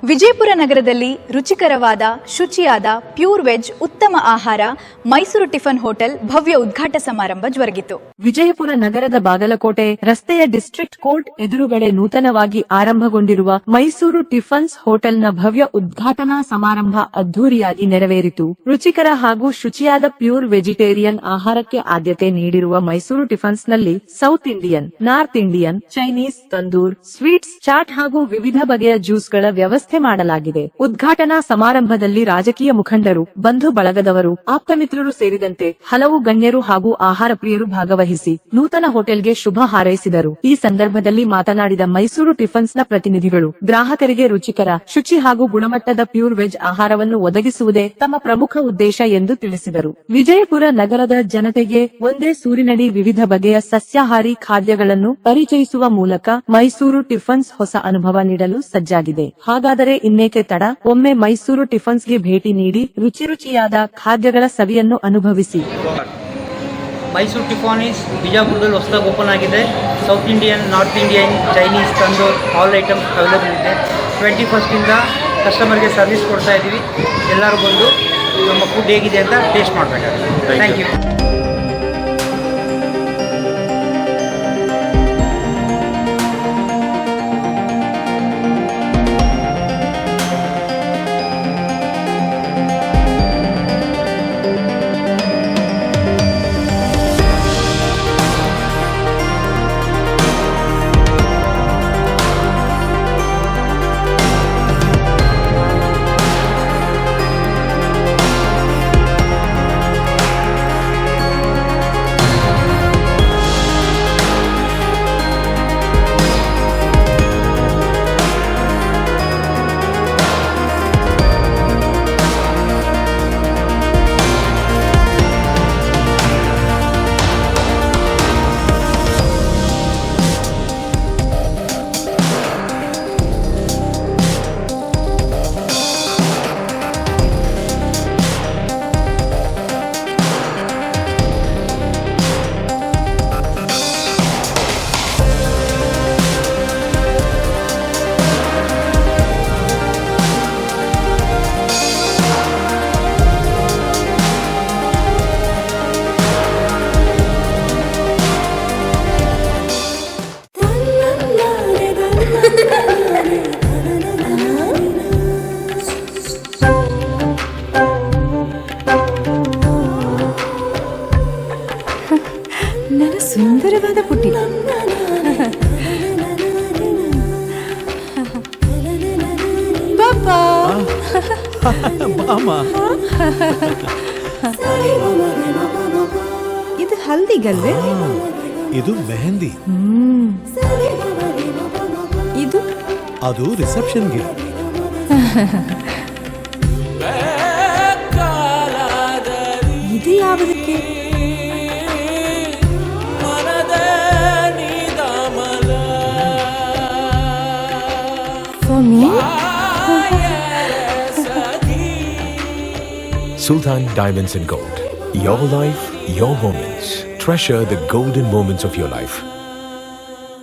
ವಿಜಯಪುರ ನಗರದಲ್ಲಿ ರುಚಿಕರವಾದ, ಶುಚಿಯಾದ, pure veg ಉತ್ತಮ ಆಹಾರ ಮೈಸೂರು ಟಿಫನ್ ಹೋಟೆಲ್ ಭವ್ಯ ಉದ್ಘಾಟ ಸಮಾರಂಭ ಜರುಗಿತು. ವಿಜಯಪುರ ನಗರದ ಬಾಗಲಕೋಟೆ ರಸ್ತೆಯ ಡಿಸ್ಟ್ರಿಕ್ಟ್ ಕೋರ್ಟ್ ಎದುರುಗಡೆ ನೂತನವಾಗಿ ಆರಂಭಗೊಂಡಿರುವ ಮೈಸೂರು ಟಿಫನ್ಸ್ ಹೋಟೆಲ್ನ ಭವ್ಯ ಉದ್ಘಾಟನಾ ಸಮಾರಂಭ ಅದ್ದೂರಿಯಾಗಿ ನೆರವೇರಿತು. ರುಚಿಕರ ಹಾಗೂ ಶುಚಿಯಾದ ಪ್ಯೂರ್ ವೆಜಿಟೇರಿಯನ್ ಆಹಾರಕ್ಕೆ ಆದ್ಯತೆ ನೀಡಿರುವ ಮೈಸೂರು ಟಿಫನ್ಸ್ನಲ್ಲಿ south Indian, north Indian, Chinese, tandoor, sweets, chaat ಹಾಗೂ ವಿವಿಧ ಬಗೆಯ ಜ್ಯೂಸ್ಗಳ ವ್ಯವಸ್ಥೆ ಮಾಡಲಾಗಿದೆ. ಉದ್ಘಾಟನಾ ಸಮಾರಂಭದಲ್ಲಿ ರಾಜಕೀಯ ಮುಖಂಡರು, ಬಂಧು ಬಳಗದವರು, ಆಪ್ತಮಿತ್ರರು ಸೇರಿದಂತೆ ಹಲವು ಗಣ್ಯರು ಹಾಗೂ ಆಹಾರ ಪ್ರಿಯರು ಭಾಗವಹಿಸಿ ನೂತನ ಹೋಟೆಲ್ಗೆ ಶುಭ ಹಾರೈಸಿದರು. ಈ ಸಂದರ್ಭದಲ್ಲಿ ಮಾತನಾಡಿದ ಮೈಸೂರು ಟಿಫನ್ಸ್ನ ಪ್ರತಿನಿಧಿಗಳು, ಗ್ರಾಹಕರಿಗೆ ರುಚಿಕರ, ಶುಚಿ ಹಾಗೂ ಗುಣಮಟ್ಟದ ಪ್ಯೂರ್ ವೆಜ್ ಆಹಾರವನ್ನು ಒದಗಿಸುವುದೇ ತಮ್ಮ ಪ್ರಮುಖ ಉದ್ದೇಶ ಎಂದು ತಿಳಿಸಿದರು. ವಿಜಯಪುರ ನಗರದ ಜನತೆಗೆ ಒಂದೇ ಸೂರಿನಡಿ ವಿವಿಧ ಬಗೆಯ ಸಸ್ಯಾಹಾರಿ ಖಾದ್ಯಗಳನ್ನು ಪರಿಚಯಿಸುವ ಮೂಲಕ ಮೈಸೂರು ಟಿಫನ್ಸ್ ಹೊಸ ಅನುಭವ ನೀಡಲು ಸಜ್ಜಾಗಿದೆ. ಹಾಗಾದರೆ ಇನ್ನೇಕೆ ತಡ, ಒಮ್ಮೆ ಮೈಸೂರು ಟಿಫನ್ಸ್ಗೆ ಭೇಟಿ ನೀಡಿ ರುಚಿಯಾದ ಖಾದ್ಯಗಳ ಸವಿಯನ್ನು ಅನುಭವಿಸಿ. ಮೈಸೂರು ಟಿಫಾನೀಸ್ ಬಿಜಾಪುರದಲ್ಲಿ ಹೊಸದಾಗಿ ಓಪನ್ ಆಗಿದೆ. South Indian, north Indian, Chinese, tandoor all items available ಇದೆ. 21st ಕಸ್ಟಮರ್ಗೆ ಸರ್ವಿಸ್ ಕೊಡ್ತಾ ಇದ್ದೀವಿ. ಎಲ್ಲರೂ ಬಂದು ನಮ್ಮ ಫುಡ್ ಹೇಗಿದೆ ಅಂತ ಟೇಸ್ಟ್ ಮಾಡಬೇಕಾಗುತ್ತೆ. Thank you. ನನ್ನ ಸುಂದರವಾದ ಪುಟ್ಟಿ, ಪಾಪಾ ಇದು ಹಲ್ದಿಗಲ್ವೇ? ಇದು ಮೆಹಂದಿ. ಇದು ಅದು ರಿಸೆಪ್ಷನ್ಗೆ. ಇದು ಯಾವುದಕ್ಕೆ? For me? Sultan Diamonds and Gold. Your life, your moments. Treasure the golden moments of your life.